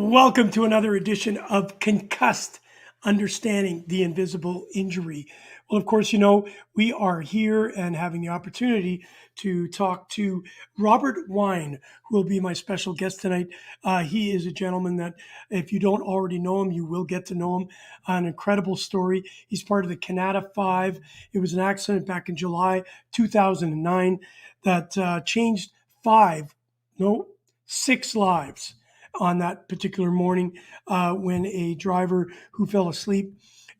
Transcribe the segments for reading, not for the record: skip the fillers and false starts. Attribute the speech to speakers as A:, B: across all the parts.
A: Welcome to another edition of Concussed, Understanding the Invisible Injury. Well, of course, we are here and having the opportunity to talk to Robert Wein, who will be my special guest tonight. He is a gentleman that, if you don't already know him, you will get to know him. An incredible story. He's part of the Kanata Five. It was an accident back in July 2009 that changed six lives on that particular morning when a driver who fell asleep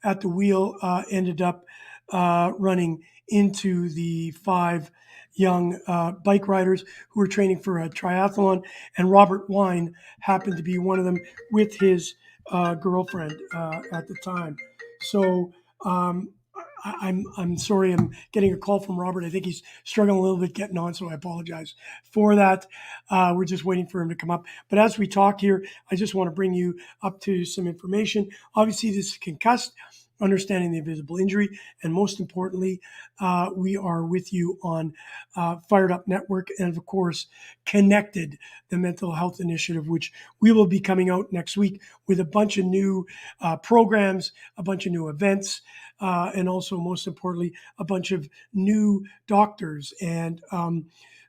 A: at the wheel ended up running into the five young bike riders who were training for a triathlon. And Robert Wein happened to be one of them with his girlfriend at the time. So I'm sorry, I'm getting a call from Robert. I think he's struggling a little bit getting on, so I apologize for that. We're just waiting for him to come up. But as we talk here, I just want to bring you up to some information. Obviously, this is Concussed, Understanding the Invisible Injury, and most importantly, we are with you on Fired Up Network and, of course, Connected, the mental health initiative, which we will be coming out next week with a bunch of new programs, a bunch of new events, and also, most importantly, a bunch of new doctors and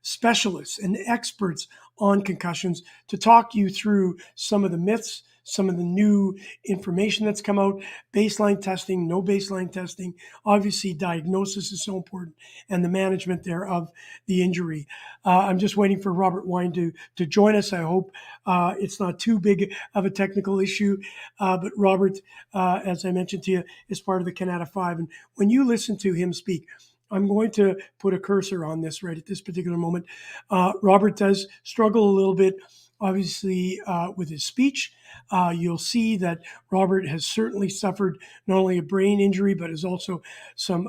A: specialists and experts on concussions to talk you through some of the myths, some of the new information that's come out, baseline testing, no baseline testing. Obviously, diagnosis is so important and the management there of the injury. I'm just waiting for Robert Wein to join us. I hope it's not too big of a technical issue. But Robert, as I mentioned to you, is part of the Kanata Five. And when you listen to him speak, I'm going to put a cursor on this right at this particular moment. Robert does struggle a little bit, obviously, with his speech. You'll see that Robert has certainly suffered not only a brain injury, but has also some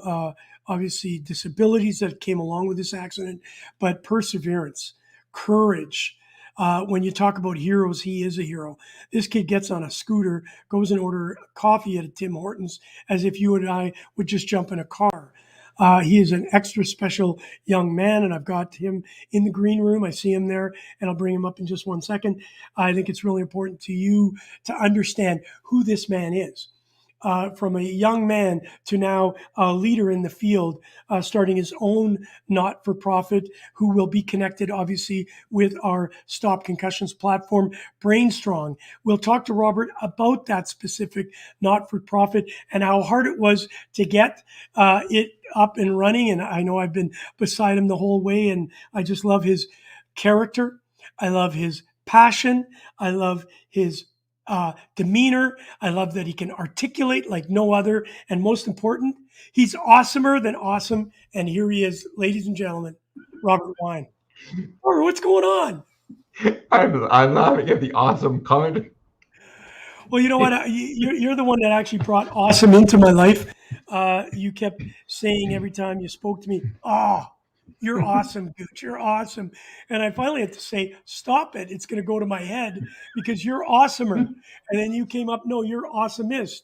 A: obviously disabilities that came along with this accident, but perseverance, courage. When you talk about heroes, he is a hero. This kid gets on a scooter, goes and order coffee at a Tim Hortons as if you and I would just jump in a car. He is an extra special young man, and I've got him in the green room. I see him there, and I'll bring him up in just one second. I think it's really important to you to understand who this man is. From a young man to now a leader in the field, starting his own not-for-profit, who will be connected, obviously, with our Stop Concussions platform, BrainSTRONG. We'll talk to Robert about that specific not-for-profit and how hard it was to get it up and running. And I know I've been beside him the whole way, and I just love his character. I love his passion. I love his demeanor. I love that he can articulate like no other. And most important, he's awesomer than awesome. And here he is, ladies and gentlemen, Robert Wein. Robert, what's going on?
B: I'm laughing at the awesome comment.
A: Well, you know what? You're the one that actually brought awesome into my life. You kept saying every time you spoke to me, "Oh, you're awesome, Gouche. You're awesome." And I finally had to say, "Stop it. It's going to go to my head because you're awesomer." And then you came up, "No, you're awesomist."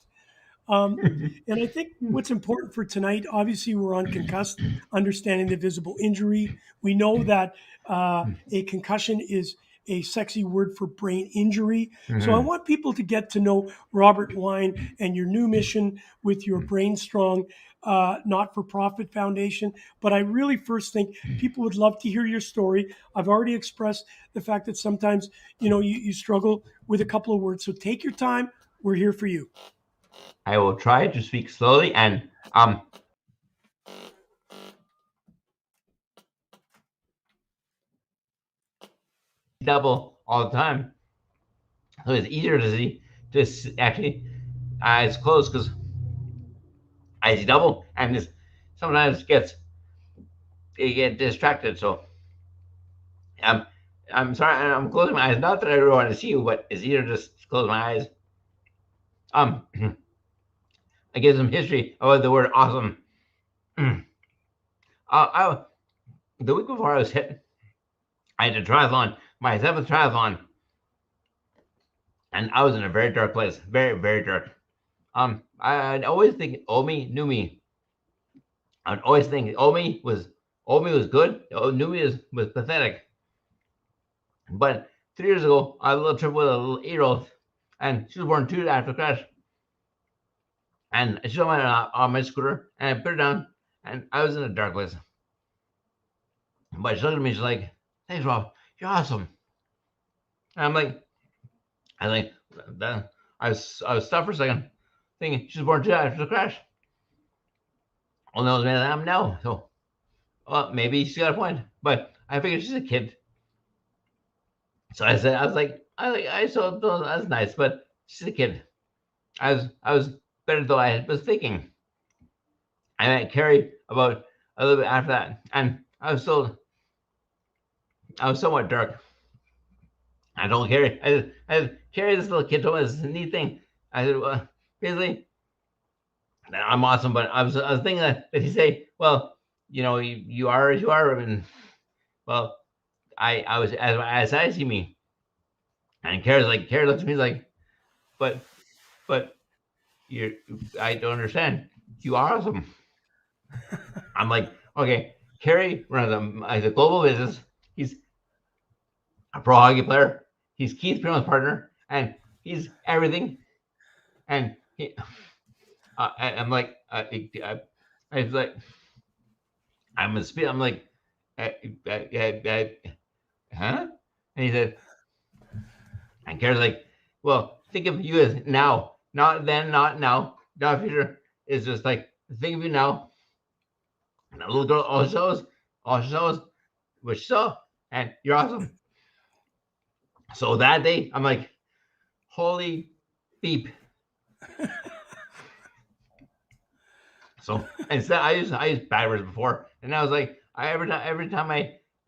A: Um, and I think what's important for tonight, obviously, we're on concussed, understanding the visible injury. We know that a concussion is a sexy word for brain injury. So I want people to get to know Robert Wein and your new mission with your BrainSTRONG not-for-profit foundation. But I really first think people would love to hear your story. I've already expressed the fact that sometimes, you struggle with a couple of words. So take your time. We're here for you.
B: I will try to speak slowly and double all the time. So it's easier to see actually eyes closed because I see double and this sometimes you get distracted. So I'm sorry, I'm closing my eyes. Not that I really want to see you, but it's easier to just close my eyes. I give some history about the word awesome. The week before I was hit, I had a triathlon, my 7th triathlon, and I was in a very dark place, very, very dark. I'd always think Omi knew me. I'd always think Omi was good. Knew me was pathetic. But 3 years ago, I had a little trip with a little 8-year-old, and she was born 2 after the crash. And she was on my scooter, and I put her down, and I was in a dark place. But she looked at me, she's like, "Thanks, Rob. You're awesome." And I was like, that, I was stopped for a second, thinking she was born 2 after the crash. Well, knows me than I am now, so well, maybe she's got a point. But I figured she's a kid, so I said, I thought that's nice, but she's a kid. I was better though I was thinking. I met Carrie about a little bit after that, and I was somewhat dark. I told Carrie, I said, Carrie, this little kid told me this neat thing. I said, well, basically, I'm awesome, but I was thinking that he say, well, you are as you are, and well, I was as I see me, and Carrie looks at me like, but you, I don't understand. You are awesome. I'm like, okay, Carrie runs a global business. He's a pro hockey player. He's Keith Primel's partner, and he's everything. And I'm like, I was like, I'm like, uh, uh, uh, uh, huh? And he said, and Carrie's like, well, think of you as now, not then, not now, not future. It's just like, think of you now. And the little girl all she knows, what she saw, and you're awesome. So that day, I'm like, holy beep. So instead, I used bad words before, and I was like, every time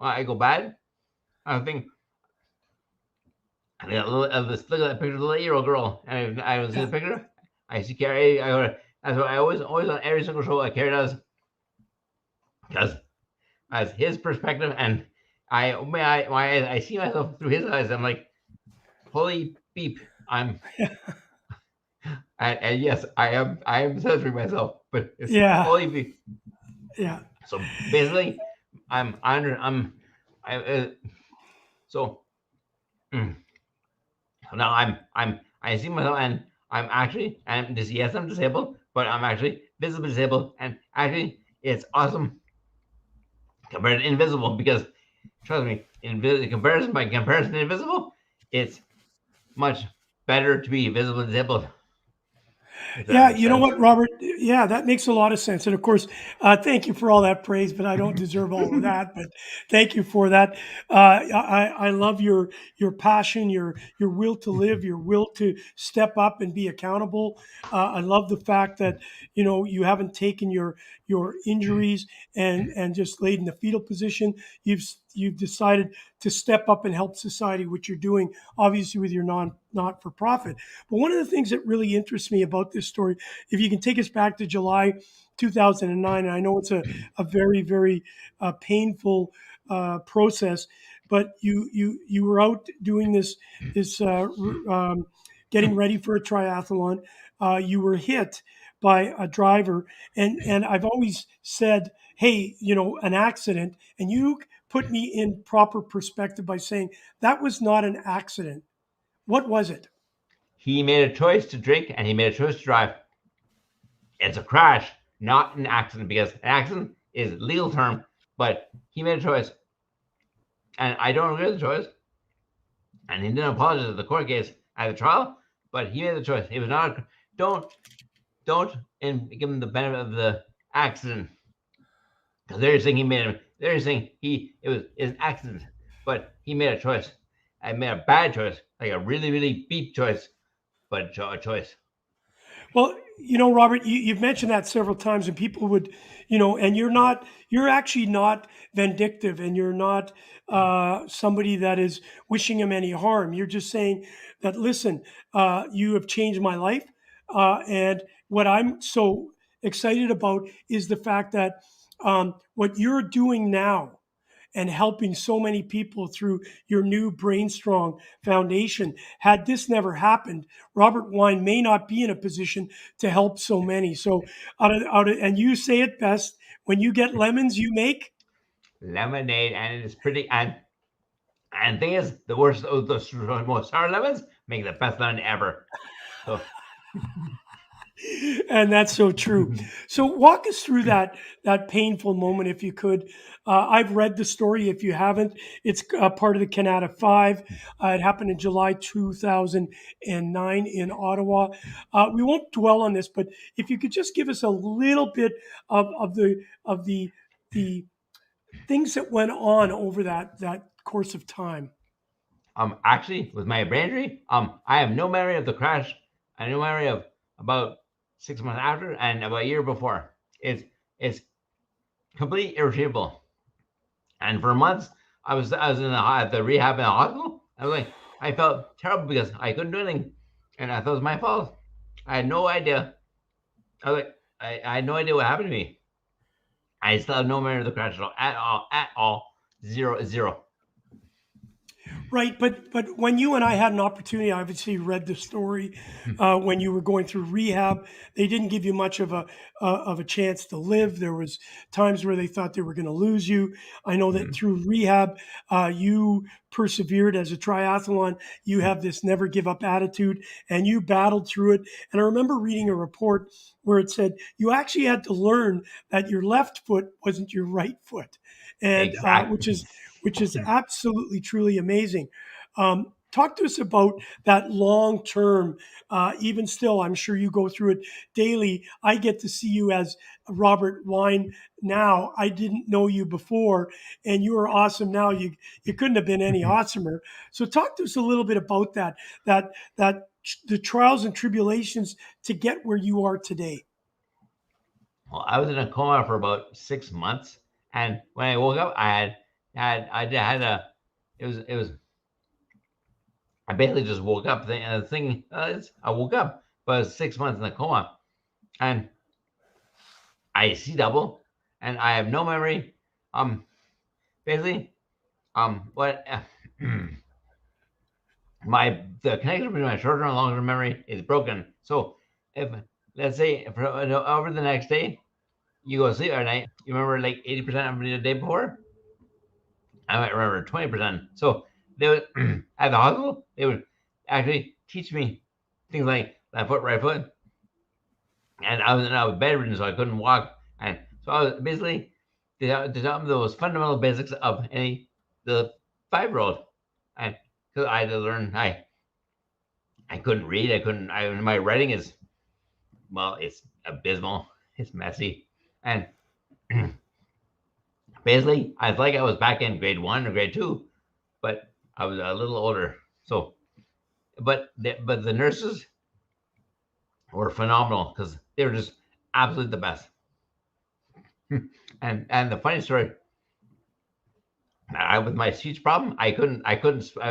B: I go bad, I think look at that picture of the little 8-year-old girl, and I was in the picture. I see Carrie. That's what I always on every single show I Carrie does, because as his perspective, and I see myself through his eyes. I'm like, holy beep, I'm. And yes, I am censoring myself, but it's
A: Yeah.
B: holy beep.
A: Yeah.
B: So basically, I so mm, now I see myself, and I'm this yes, I'm disabled, but I'm actually visibly disabled, and actually it's awesome compared to invisible, because trust me, by comparison to invisible, it's much better to be visibly disabled. If that
A: Yeah,
B: makes
A: you know
B: sense.
A: what, Robert? Yeah, that makes a lot of sense. And of course, thank you for all that praise, but I don't deserve all of that. But thank you for that. I love your passion, your will to live, your will to step up and be accountable. I love the fact that you haven't taken your injuries and just laid in the fetal position. You've decided to step up and help society, which you're doing, obviously with your not for profit. But one of the things that really interests me about this story, if you can take us back to July 2009, and I know it's a very, very painful process, but you were out doing this getting ready for a triathlon. You were hit by a driver, and I've always said, hey, an accident, and you put me in proper perspective by saying that was not an accident. What was it?
B: He made a choice to drink, and he made a choice to drive. It's a crash, not an accident, because an accident is a legal term, but he made a choice, and I don't agree with the choice. And he didn't apologize at the court case at the trial, but he made the choice. It was not. Don't and give him the benefit of the accident, because they're saying he made him. They're saying it's an accident, but he made a choice. I made a bad choice, like a really really beat choice, but a choice.
A: Well, Robert, you've mentioned that several times, and people would, and you're actually not vindictive, and you're not somebody that is wishing him any harm. You're just saying that, listen, you have changed my life. And what I'm so excited about is the fact that what you're doing now and helping so many people through your new BrainSTRONG Foundation. Had this never happened, Robert Wein may not be in a position to help so many. So, and you say it best: when you get lemons, you make
B: Lemonade, and it's pretty. And And the thing is, the worst, the most sour lemons make the best lemon ever. So,
A: And that's so true. So walk us through that painful moment, if you could. I've read the story. If you haven't, it's part of the Kanata Five. It happened in July 2009 in Ottawa. We won't dwell on this, but if you could just give us a little bit of the things that went on over that course of time.
B: actually, with my brain injury, I have no memory of the crash. I have no memory of about 6 months after and about a year before. It's completely irretrievable. And for months, I was at the rehab in the hospital. I felt terrible because I couldn't do anything, and I thought it was my fault. I had no idea. I had no idea what happened to me. I still have no memory of the crash at all. Zero, zero.
A: Right, but when you and I had an opportunity, I obviously read the story when you were going through rehab. They didn't give you much of a chance to live. There was times where they thought they were going to lose you. I know that through rehab, you persevered as a triathlon. You have this never give up attitude, and you battled through it. And I remember reading a report where it said you actually had to learn that your left foot wasn't your right foot, and
B: Exactly.
A: which is absolutely truly amazing. Talk to us about that long term. Even still, I'm sure you go through it daily. I get to see you as Robert Wein now. I didn't know you before, and you are awesome now. You couldn't have been any awesomer. So talk to us a little bit about that the trials and tribulations to get where you are today.
B: Well, I was in a coma for about 6 months, and when I woke up, I had a. It was. I basically just woke up thinking, I woke up, but I was 6 months in the coma, and I see double, and I have no memory. Basically, what the connection between my short-term and long-term memory is broken. So, if let's say over the next day, you go to sleep at night, you remember like 80% of the day before. I might remember 20%. So they would at the hospital, they would actually teach me things like left foot, right foot, and I was bedridden, so I couldn't walk, and so I was basically to tell me those fundamental basics of the 5-year-old, and because I had to learn, I couldn't read, I couldn't, my writing is well, it's abysmal, it's messy, and basically I was like I was back in grade 1 or grade 2, but I was a little older. So, but the nurses were phenomenal because they were just absolutely the best. And the funny story, with my speech problem, I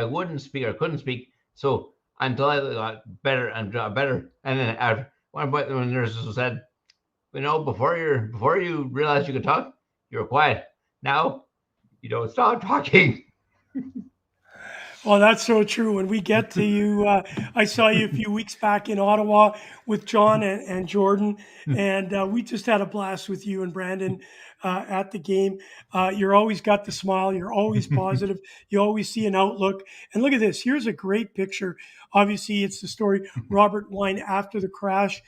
B: wouldn't speak or couldn't speak. So until I got better and got better, and then at one point, when the nurses said, before you realized you could talk, you were quiet. Now you don't stop talking.
A: Well, that's so true. When we get to you, I saw you a few weeks back in Ottawa with John and Jordan, and we just had a blast with you and Brandon at the game. You're always got the smile. You're always positive. You always see an outlook. And look at this. Here's a great picture. Obviously, it's the story Robert Wein after the crash.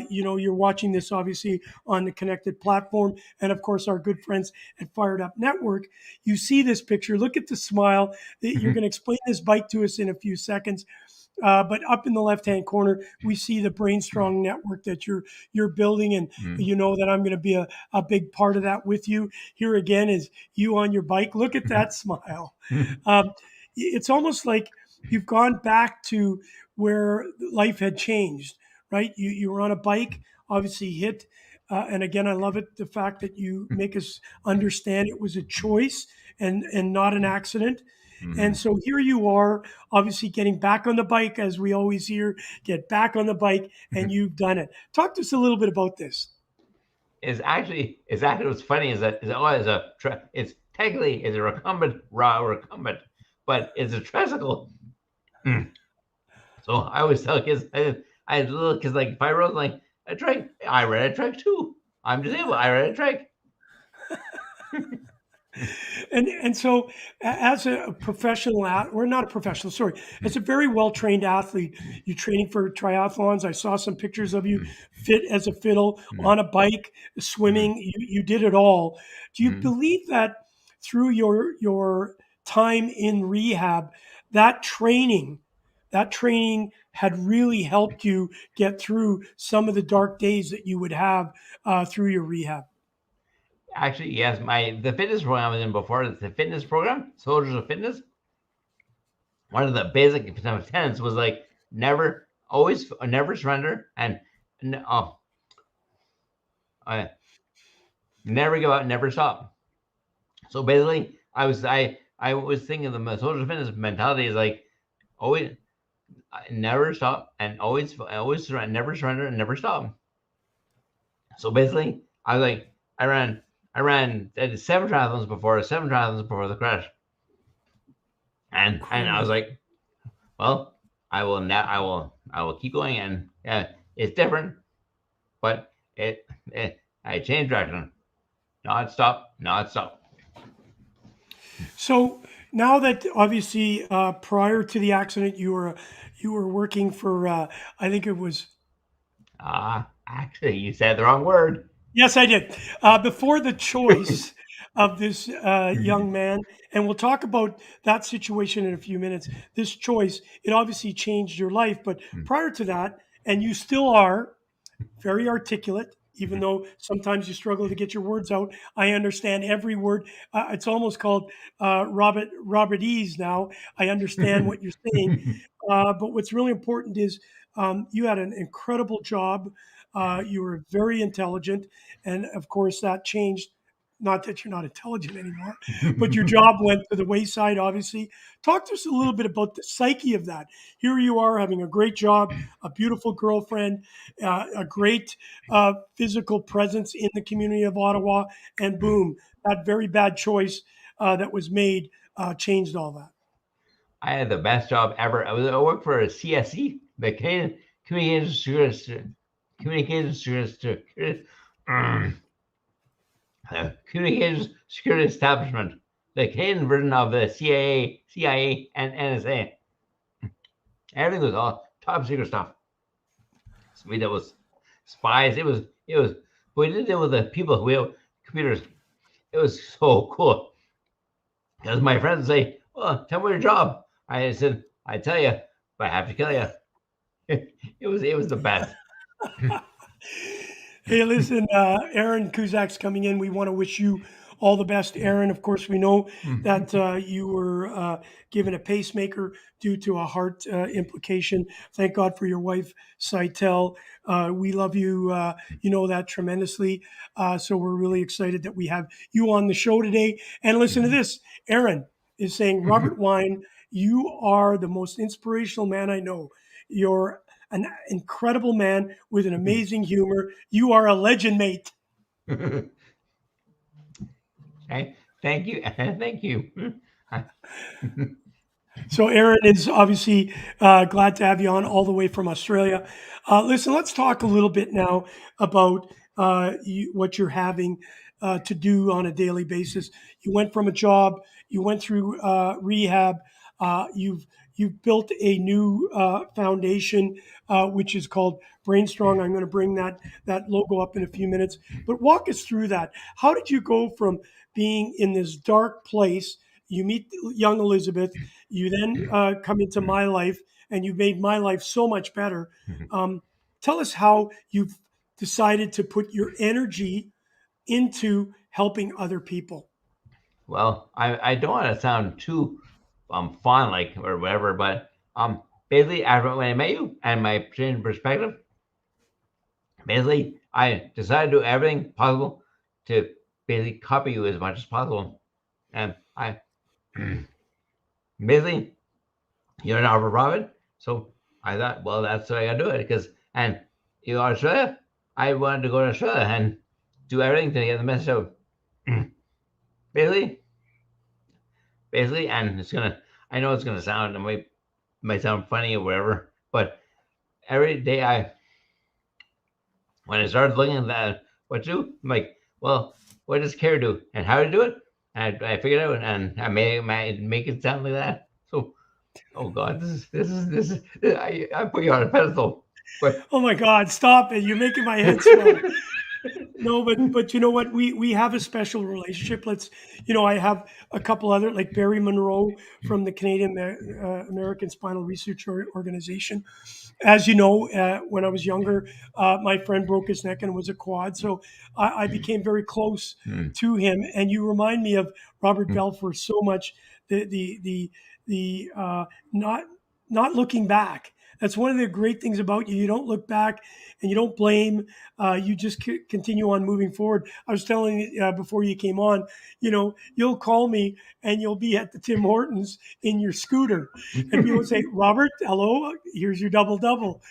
A: You're watching this obviously on the connected platform, and of course, our good friends at Fired Up Network. You see this picture. Look at the smile. You're going to explain this bike to us in a few seconds. But up in the left-hand corner, we see the BrainSTRONG network that you're building, and you know that I'm going to be a big part of that with you. Here again is you on your bike. Look at that smile. It's almost like you've gone back to where life had changed, right? You were on a bike, obviously hit. And again, I love it, the fact that you make us understand it was a choice and not an accident. And so here you are, obviously getting back on the bike, as we always hear, get back on the bike, and you've done it. Talk to us a little bit about this.
B: Is actually what's funny is that it's technically is a recumbent, but it's a tricycle. So I always tell kids, I had little kids like 5 year olds like a trike. I ride a trike too. I'm disabled. I ride a trike.
A: And so as a professional we're not a professional, sorry, as a very well trained athlete, you're training for triathlons. I saw some pictures of you fit as a fiddle on a bike, swimming. You did it all. Do you believe that through your time in rehab, that training, that training had really helped you get through some of the dark days that you would have through your rehab?
B: Actually, yes, the fitness program I was in before, the fitness program, Soldiers of Fitness, one of the basic tenets was like never surrender, and uh, never give up, never stop. So basically, I was thinking the Soldiers of Fitness mentality is like always never stop and always surrender, never surrender and never stop. So basically, I was like I did 7 triathlons before the crash, and I was
A: Incredible.
B: like, well, I will keep going, and yeah, it's different, but I changed direction, not stop, not stop.
A: So now that obviously prior to the accident you were working for I think it was
B: Actually, you said the wrong word.
A: yes I did before the choice of this young man, and we'll talk about that situation in a few minutes. This choice, it obviously changed your life, but prior to that, and you still are very articulate, even though sometimes you struggle to get your words out. I understand every word. It's almost called Robertese now. I understand what you're saying. But what's really important is you had an incredible job. You were very intelligent. And of course, that changed. Not that you're not intelligent anymore, but your job went to the wayside, obviously. Talk to us a little bit about the psyche of that. Here you are having a great job, a beautiful girlfriend, a great physical presence in the community of Ottawa, and boom, that very bad choice that was made changed all that.
B: I had the best job ever. I worked for a CSE, the Canadian Communications Security, Communications Security Establishment, the Canadian version of the CIA, and NSA. Everything was all top secret stuff. So we did was spies. It was we did it with the people who have computers. It was so cool. Because my friends say, "Well, tell me your job." I said, "I tell you, but I have to kill you." It was the best.
A: Hey, listen, Aaron Kuzak's coming in. We want to wish you all the best, Aaron. Of course, we know that you were given a pacemaker due to a heart implication. Thank God for your wife, Saitel. We love you. You know that tremendously. So we're really excited that we have you on the show today. And listen to this, Aaron is saying, Robert Wein, you are the most inspirational man I know. You're an incredible man with an amazing humor. You are a legend, mate.
B: Okay. Thank you. Thank you.
A: So, Aaron is obviously glad to have you on all the way from Australia. Listen, let's talk a little bit now about what you're having to do on a daily basis. You went from a job, you went through rehab, you've built a new foundation, which is called BrainSTRONG. I'm going to bring that logo up in a few minutes. But walk us through that. How did you go from being in this dark place? You meet young Elizabeth. You then come into my life, and you've made my life so much better. Tell us how you've decided to put your energy into helping other people.
B: Well, I don't want to sound too fond like or whatever, but basically after when I met you and my change in perspective, basically I decided to do everything possible to basically copy you as much as possible. And I basically you're an Albert Robin, so I thought, well, that's the way I do it because and you are Australia. I wanted to go to Australia and do everything to get the message out. basically, basically, and it's gonna. I know it's gonna sound. It might sound funny or whatever, but every day when I started looking at that, what to do, I'm like, well, what does care do and how to do it? And I figured it out, and I make it sound like that. So, oh God, I put you on a pedestal, but
A: Oh my God, stop it. You're making my head swell. No, but you know what? We have a special relationship. Let's, I have a couple other like Barry Monroe from the Canadian American Spinal Research Organization. As you know, when I was younger, my friend broke his neck and it was a quad, so I became very close to him. And you remind me of Robert Belfer so much. The not looking back. That's one of the great things about you. You don't look back and you don't blame. You just continue on moving forward. I was telling you before you came on, you'll call me and you'll be at the Tim Hortons in your scooter, and people would say, "Robert, hello, here's your double double."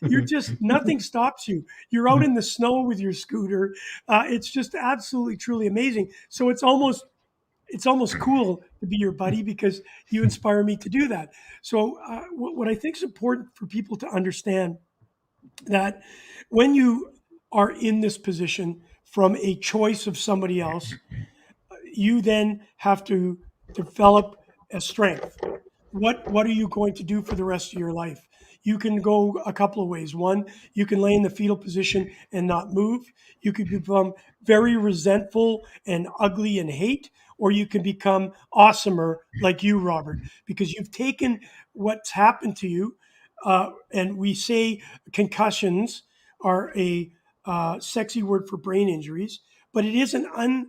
A: You're just nothing stops you. You're out in the snow with your scooter. It's just absolutely truly amazing. So it's almost cool to be your buddy because you inspire me to do that. So what I think is important for people to understand that when you are in this position from a choice of somebody else, you then have to develop a strength. What are you going to do for the rest of your life? You can go a couple of ways. One, you can lay in the fetal position and not move. You could become very resentful and ugly and hate, or you can become awesomer like you, Robert, because you've taken what's happened to you. And we say concussions are a sexy word for brain injuries, but it is an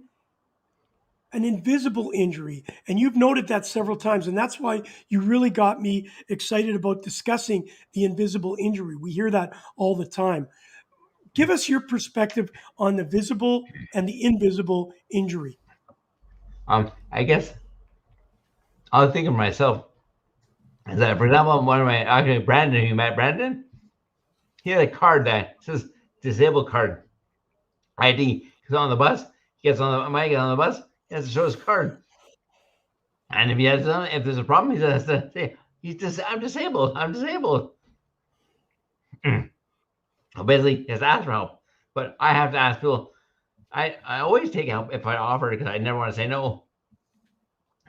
A: invisible injury. And you've noted that several times. And that's why you really got me excited about discussing the invisible injury. We hear that all the time. Give us your perspective on the visible and the invisible injury.
B: I guess I'll think of myself is that, for example, one of my actually Brandon, you met Brandon, he had a card that says disabled card ID. He's on the bus, he gets on the mic, get on the bus, he has to show his card. And if there's a problem, he has to say, I'm disabled. I'm disabled. Basically, he has to ask for help. But I have to ask people. I always take help if I offer it because I never want to say no.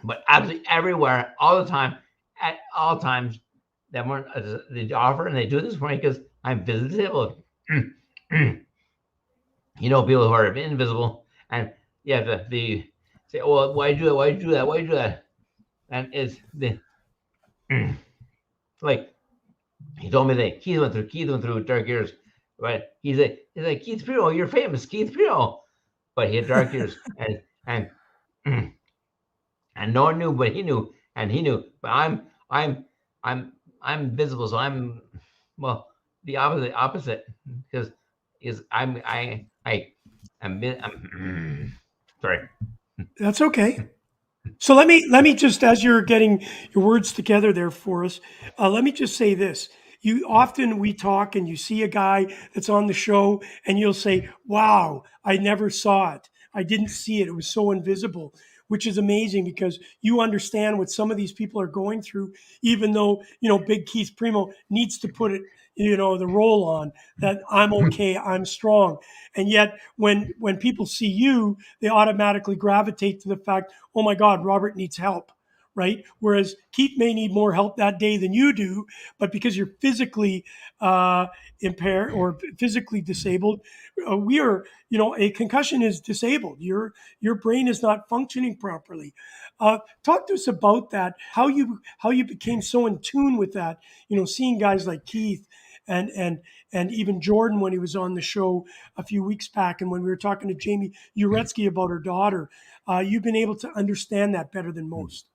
B: But absolutely everywhere, all the time, at all times, they offer and they do this for me because I'm physically disabled. People who are invisible, and you have to say, "Oh, well, why do that? Why do that? Why do that?" And it's the like he told me that Keith went through dark years, right? He's like Keith Piro, you're famous, Keith Piro, but he had dark years, and and no one knew, but he knew, and he knew. But I'm visible, so I'm well the opposite because is I'm sorry.
A: That's okay. So let me just, as you're getting your words together there for us, let me just say this. We talk and you see a guy that's on the show and you'll say, "Wow, I never saw it. I didn't see it. It was so invisible," which is amazing because you understand what some of these people are going through, even though, Big Keith Primo needs to put it, the role on that I'm okay, I'm strong. And yet when people see you, they automatically gravitate to the fact, "Oh my God, Robert needs help." Right. Whereas Keith may need more help that day than you do, but because you're physically impaired or physically disabled, we are, a concussion is disabled. Your brain is not functioning properly. Talk to us about that. How you became so in tune with that. Seeing guys like Keith and even Jordan when he was on the show a few weeks back, and when we were talking to Jamie Uretsky about her daughter, you've been able to understand that better than most.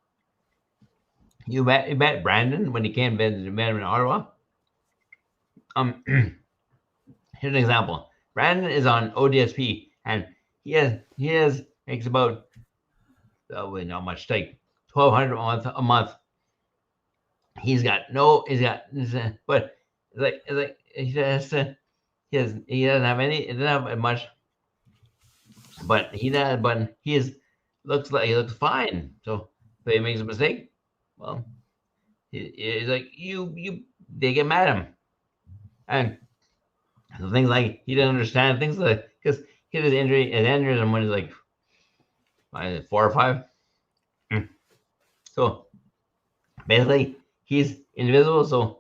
B: You met Brandon when he came in, met him in Ottawa. Here's an example. Brandon is on ODSP, and he has makes about not much, like 1,200 a month. But it's like he doesn't have any, he doesn't have much, but he looks fine. So he makes a mistake. Well, he's like they get mad at him, and so things like he didn't understand things like because he had his injury, his aneurysm when he's like 4 or 5. So basically, he's invisible. So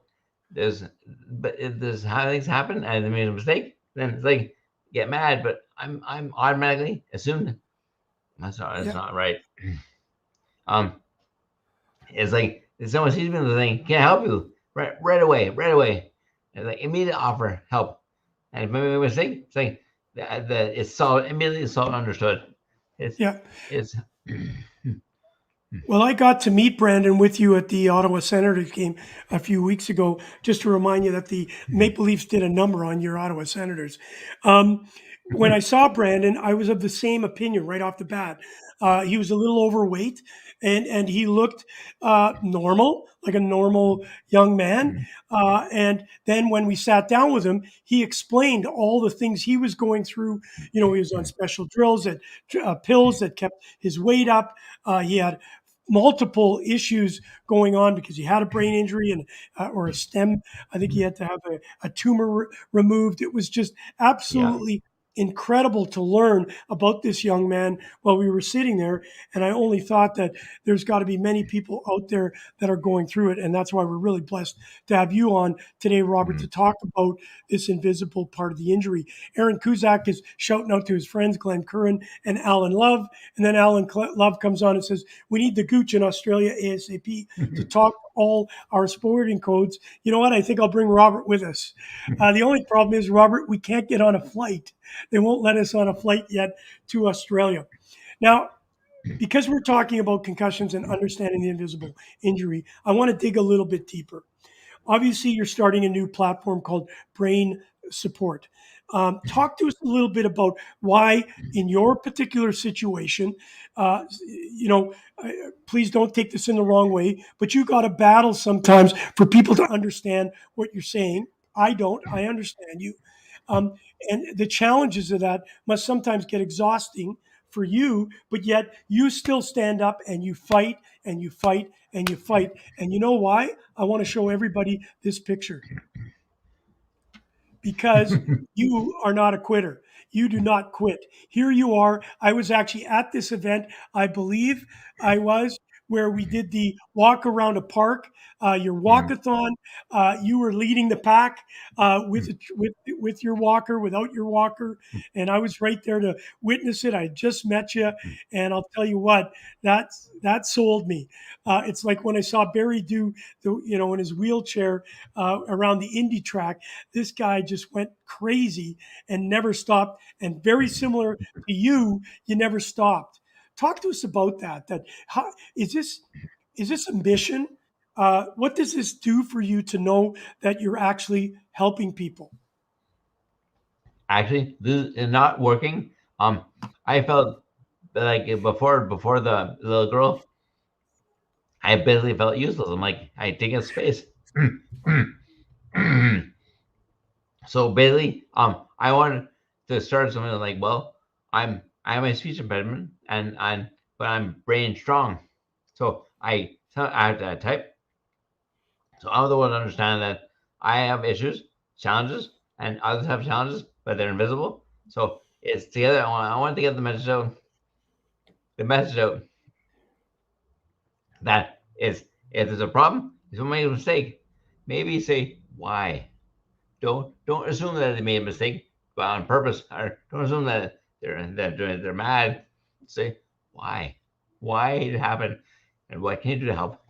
B: there's how things happen, and they made a mistake. Then it's like get mad, but I'm automatically assumed that's
A: Yeah.
B: not right. Um, it's like if someone sees me and they're saying, "Can I help you?" Right away, right away. And like immediate offer help. And if I make a mistake, it's like it's solid immediately solid understood. It's
A: Yeah.
B: it's
A: Well, I got to meet Brandon with you at the Ottawa Senators game a few weeks ago, just to remind you that the Maple Leafs did a number on your Ottawa Senators. Um, when I saw Brandon, I was of the same opinion right off the bat. He was a little overweight, and he looked normal, like a normal young man. And then when we sat down with him, he explained all the things he was going through. You know, he was on special drills, that pills that kept his weight up. He had multiple issues going on because he had a brain injury and or a stem. I think he had to have a tumor removed. It was just
B: yeah.
A: absolutely incredible to learn about this young man while we were sitting there. And I only thought that there's got to be many people out there that are going through it. And that's why we're really blessed to have you on today, Robert, to talk about this invisible part of the injury. Aaron Kuzak is shouting out to his friends, Glenn Curran and Alan Love. And then Alan Love comes on and says, we need the Gouche in Australia ASAP to talk all our sporting codes. You know what? I think I'll bring Robert with us. The only problem is, Robert, we can't get on a flight. They won't let us on a flight yet to Australia. Now, because we're talking about concussions and understanding the invisible injury, I want to dig a little bit deeper. Obviously, you're starting a new platform called Brain Support. Talk to us a little bit about why, in your particular situation, you know, please don't take this in the wrong way, but you got to battle sometimes for people to understand what you're saying. I don't. I understand you. Um, and the challenges of that must sometimes get exhausting for you, but yet you still stand up and you fight and you fight and you fight. And you know why? I want to show everybody this picture because you are not a quitter. You do not quit. Here you are. I was actually at this event, I believe I was, where we did the walk around a park, your walkathon. You were leading the pack with your walker, without your walker, and I was right there to witness it. I just met you, and I'll tell you what, that sold me. It's like when I saw Barry do in his wheelchair around the Indy track. This guy just went crazy and never stopped. And very similar to you, you never stopped. Talk to us about that. That how is this a mission? What does this do for you to know that you're actually helping people?
B: Actually, this is not working. I felt like before the little girl, I basically felt useless. I'm like, I take up space. So basically, I wanted to start something like, well, I have my speech impediment, and but I'm brain strong, so I have to type. So I'm the one to understand that I have issues, challenges, and others have challenges, but they're invisible. So it's together. I want to get the message out that is if there's a problem, if someone made a mistake, maybe say why. Don't assume that they made a mistake on purpose, or don't assume that they're mad. Say why it happened, and what can you do to help?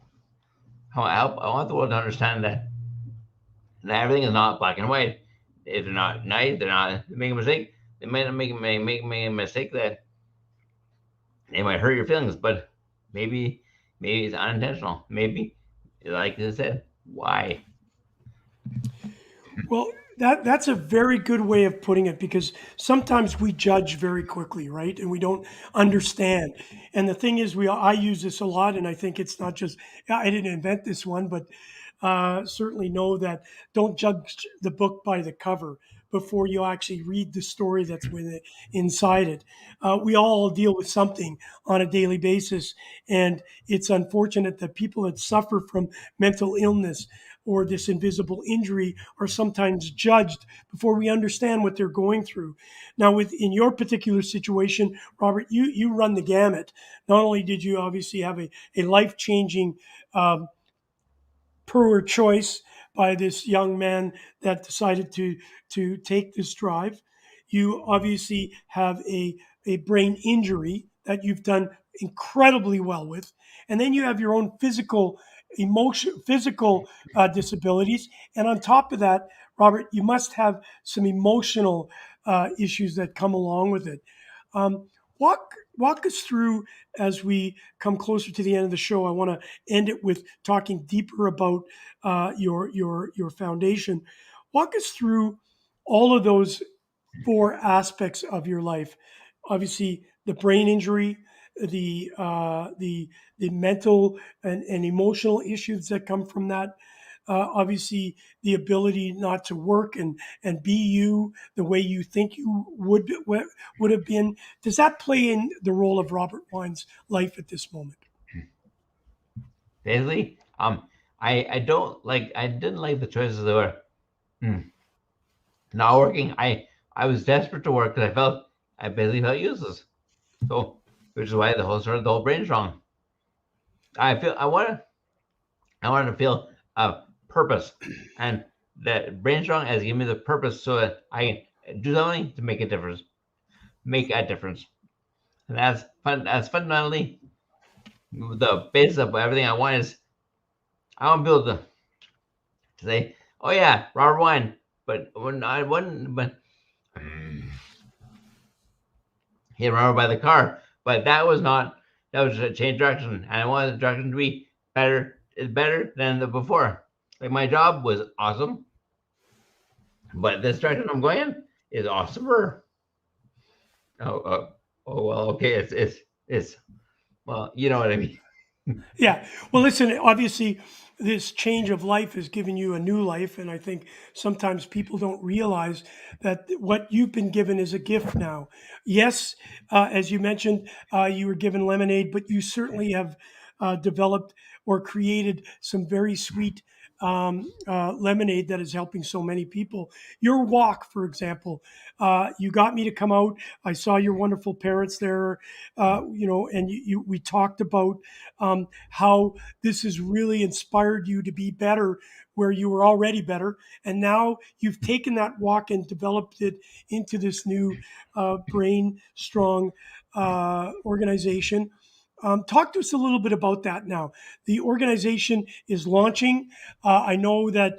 B: How help? I want the world to understand that everything is not black and white. If they're not nice, they're not they make a mistake. They might not make a mistake that they might hurt your feelings, but maybe it's unintentional. Maybe, like I said, why?
A: Well, that's a very good way of putting it because sometimes we judge very quickly, right? And we don't understand. And the thing is, I use this a lot, and I think it's not just I didn't invent this one, but certainly know that don't judge the book by the cover, before you actually read the story that's inside it. We all deal with something on a daily basis, and it's unfortunate that people that suffer from mental illness or this invisible injury are sometimes judged before we understand what they're going through. Now, in your particular situation, Robert, you run the gamut. Not only did you obviously have a life changing poor choice by this young man that decided to take this drive. You obviously have a brain injury that you've done incredibly well with, and then you have your own physical disabilities, and on top of that, Robert, you must have some emotional issues that come along with it. Um, walk us through as we come closer to the end of the show. I want to end it with talking deeper about your foundation. Walk us through all of those four aspects of your life. Obviously, the brain injury, the mental and emotional issues that come from that. Obviously, the ability not to work and be you the way you think you would have been. Does that play in the role of Robert Wein's life at this moment?
B: Basically, I didn't like the choices that were hmm, not working. I was desperate to work because I basically felt useless. So, which is why the whole started the whole BrainSTRONG. I feel I wanted to feel a purpose, and that BrainSTRONG has given me the purpose so that I can do something to make a difference. Make a difference. And that's fun. That's fundamentally the basis of everything I want. Is I want to be able to say, "Oh yeah, Robert Wine," but when I wasn't, but hit run over by the car. But that was not. That was a change direction, and I wanted the direction to be better. Is better than the before. Like my job was awesome, but this direction I'm going in is awesomer. Oh, oh well, okay. It's well, you know what I mean.
A: Yeah. Well, listen, obviously, this change of life has given you a new life. And I think sometimes people don't realize that what you've been given is a gift now. Yes, as you mentioned, you were given lemonade, but you certainly have developed or created some very sweet lemonade that is helping so many people. Your walk, for example, you got me to come out. I saw your wonderful parents there, and we talked about how this has really inspired you to be better where you were already better. And now you've taken that walk and developed it into this new Brain Strong organization. Talk to us a little bit about that now. The organization is launching. I know that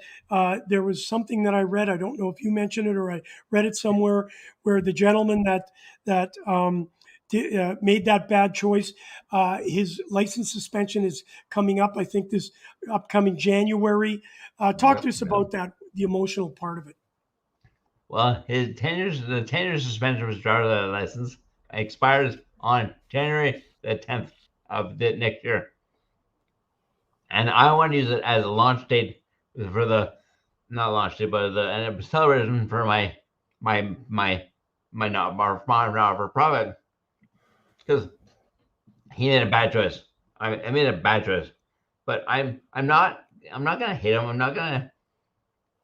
A: there was something that I read. I don't know if you mentioned it or I read it somewhere where the gentleman that made that bad choice. His license suspension is coming up, I think, this upcoming January. Talk to
B: Yep.
A: us about that, the emotional part of it.
B: Well, the 10 year suspension was driver's license expires on January the 10th of the next year, and I want to use it as a launch date for the not launch date, but the celebration for my my my not for profit because he made a bad choice. I made a bad choice, but I'm not gonna hate him. I'm not gonna.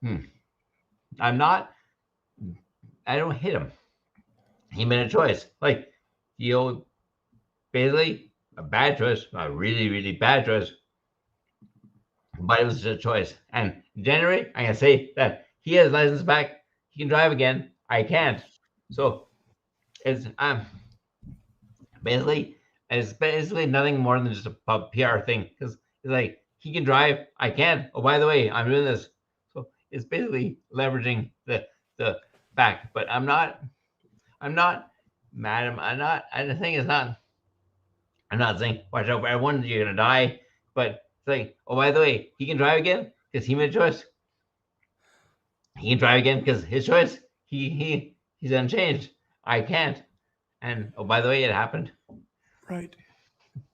B: Hmm, I'm not. I don't hate him. He made a choice. Like you know, basically a bad choice, a really really bad choice, but it was a choice. And in January, I can say that he has license back. He can drive again. I can't. So it's basically it's basically nothing more than just a PR thing because it's like he can drive, I can't. Oh, by the way, I'm doing this, so it's basically leveraging the fact. But I'm not mad. I'm not. I the thing is not. I'm not saying watch out for everyone. You're gonna die. But it's like oh by the way, he can drive again because he made a choice. He can drive again because his choice. He's unchanged. I can't. And oh by the way, it happened.
A: Right.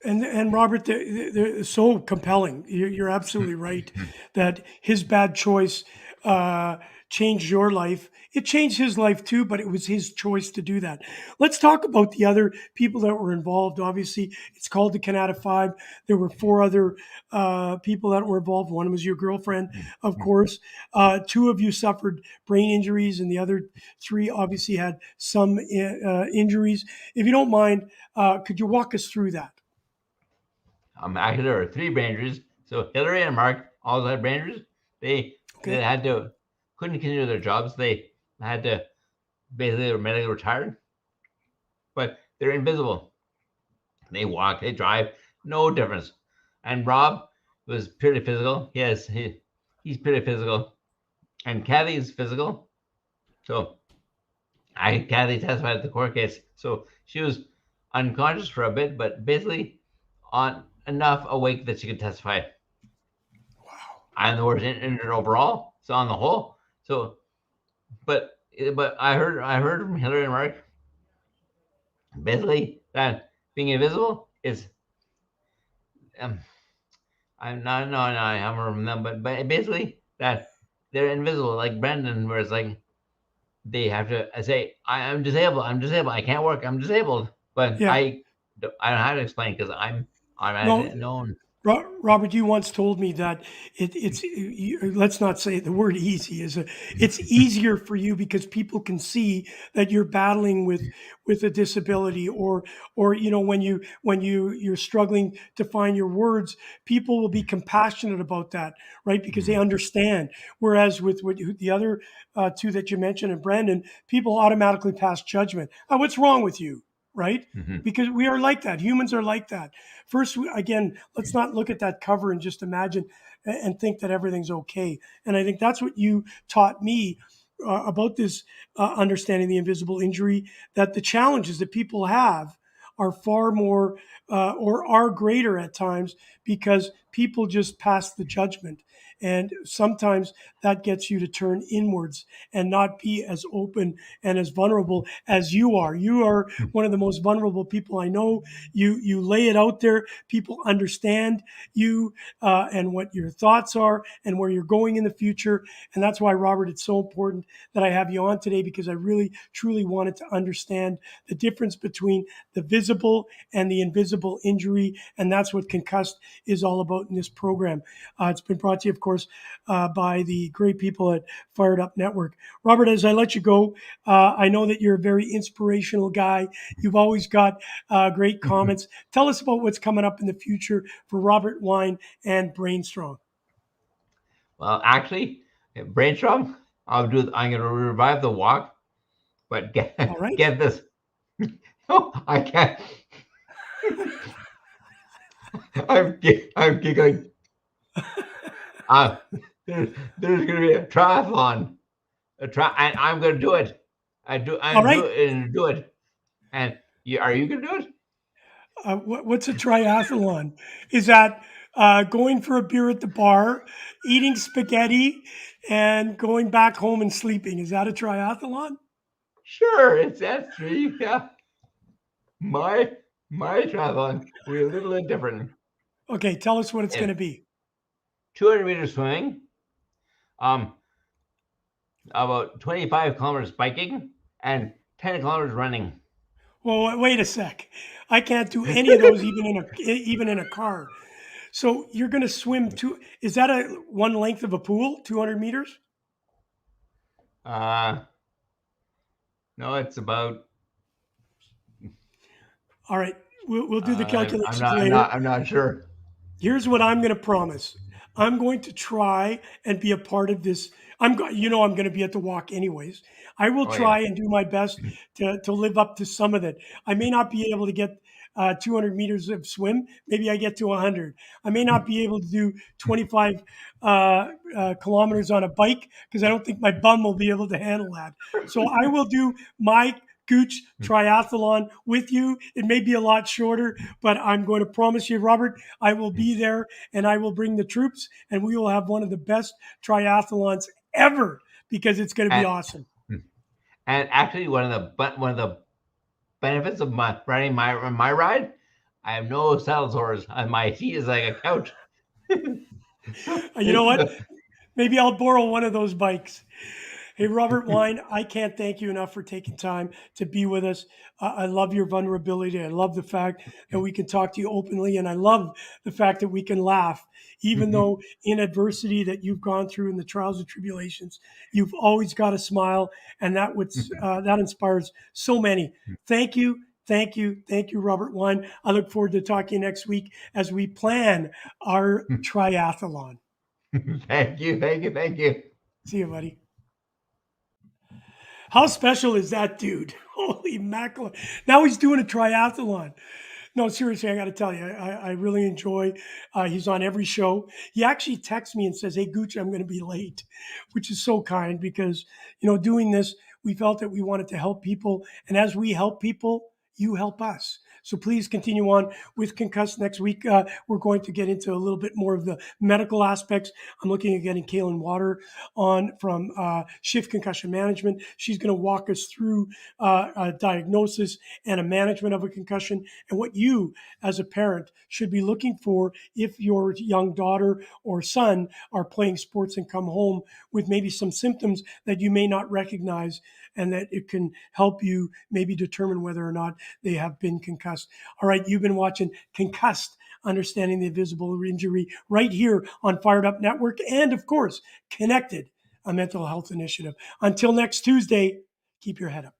A: And Robert, they're so compelling. You're absolutely right that his bad choice changed your life. It changed his life too, but it was his choice to do that. Let's talk about the other people that were involved. Obviously, it's called the Kanata Five. There were four other people that were involved. One was your girlfriend, of course. Two of you suffered brain injuries, and the other three obviously had some injuries. If you don't mind, could you walk us through that?
B: Actually, there were three brain injuries. So Hillary and Mark all had brain injuries. They
A: Okay.
B: had to couldn't continue their jobs. They had to basically they were medically retired, but they're invisible. They walk, they drive, no difference. And Rob was purely physical. He's purely physical, and Kathy's physical. So Kathy testified at the court case. So she was unconscious for a bit, but basically on enough awake that she could testify.
A: Wow.
B: And the worst injured overall. So on the whole, so but I heard from Hillary and Mark basically that being invisible is um, I'm not no no I haven't from them, but basically that they're invisible like Brendan, where it's like they have to say I'm disabled, I can't work, I'm disabled, but
A: Yeah.
B: I don't have to explain because I'm
A: No,
B: actually known.
A: Robert, you once told me that let's not say the word easy is it's easier for you because people can see that you're battling with a disability, or when you're struggling to find your words, people will be compassionate about that, right? Because they
B: Mhm,
A: understand. Whereas with the other two that you mentioned and Brandon, people automatically pass judgment. What's wrong with you, right?
B: mhm,
A: Because we are like that. Humans are like that. First, again, let's not look at that cover and just imagine and think that everything's okay. And I think that's what you taught me about this understanding the invisible injury, that the challenges that people have are far more or are greater at times because people just pass the judgment. And sometimes that gets you to turn inwards and not be as open and as vulnerable as you are. You are one of the most vulnerable people I know. You lay it out there. People understand you and what your thoughts are and where you're going in the future. And that's why, Robert, it's so important that I have you on today, because I really truly wanted to understand the difference between the visible and the invisible injury. And that's what Concussed is all about in this program. It's been brought to you, of course, by the great people at Fired Up Network. Robert, as I let you go, I know that you're a very inspirational guy. You've always got great
B: mhm.
A: comments. Tell us about what's coming up in the future for Robert Wein and BrainSTRONG.
B: Well, actually, BrainSTRONG, I'm going to revive the walk, but
A: All right.
B: get this. No, I can't. I'm giggling. Uh, there's going to be a triathlon. And I'm going to do it.
A: All
B: I'm do
A: right.
B: it and do it. And are you going to do it?
A: What's a triathlon? Is that going for a beer at the bar, eating spaghetti, and going back home and sleeping? Is that a triathlon?
B: Sure, that's true. Yeah, my my triathlon will be a little bit different.
A: Okay, tell us what it's going
B: It's
A: to be.
B: 200-meter swimming, um, about 25 kilometers biking, and 10 kilometers running.
A: Well, wait a sec. I can't do any of those even in a car. So you're going to swim two? Is that a one length of a pool? 200 meters?
B: Uh, no, it's about.
A: All right, we'll do the
B: I'm
A: calculations
B: not.
A: later.
B: I'm not sure.
A: Here's what I'm going to promise. I'm going to try and be a part of this. I'm going to be at the walk anyways. I will
B: Oh yeah.
A: try and do my best to live up to some of it. I may not be able to get 200 meters of swim. Maybe I get to 100. I may not be able to do 25 kilometers on a bike because I don't think my bum will be able to handle that. So I will do my Gooch triathlon with you. It may be a lot shorter, but I'm going to promise you, Robert, I will be there and I will bring the troops and we will have one of the best triathlons ever because it's going to be
B: and
A: awesome.
B: and actually, one of the benefits of my riding my ride, I have no saddle sores, and my seat is like a couch. So
A: You know what? Maybe I'll borrow one of those bikes. Hey, Robert Wein, I can't thank you enough for taking time to be with us. I love your vulnerability. I love the fact that we can talk to you openly. And I love the fact that we can laugh, even though in adversity that you've gone through in the trials and tribulations, you've always got a smile. And that inspires so many. Thank you. Thank you. Thank you, Robert Wein. I look forward to talking next week as we plan our triathlon.
B: Thank you, thank you, thank you.
A: See you, buddy. How special is that dude? Holy mackerel. Now he's doing a triathlon. No, seriously, I got to tell you, I really enjoy. He's on every show. He actually texts me and says, "Hey, Gouche, I'm going to be late," which is so kind because doing this, we felt that we wanted to help people, and as we help people, you help us. So please continue on with Concussed next week. We're going to get into a little bit more of the medical aspects. I'm looking at getting Kaylin Water on from Shift Concussion Management. She's going to walk us through a diagnosis and a management of a concussion and what you as a parent should be looking for if your young daughter or son are playing sports and come home with maybe some symptoms that you may not recognize, and that it can help you maybe determine whether or not they have been concussed. All right, you've been watching Concussed, Understanding the Invisible Injury, right here on Fired Up Network, and of course, Connected, a mental health initiative. Until next Tuesday, keep your head up.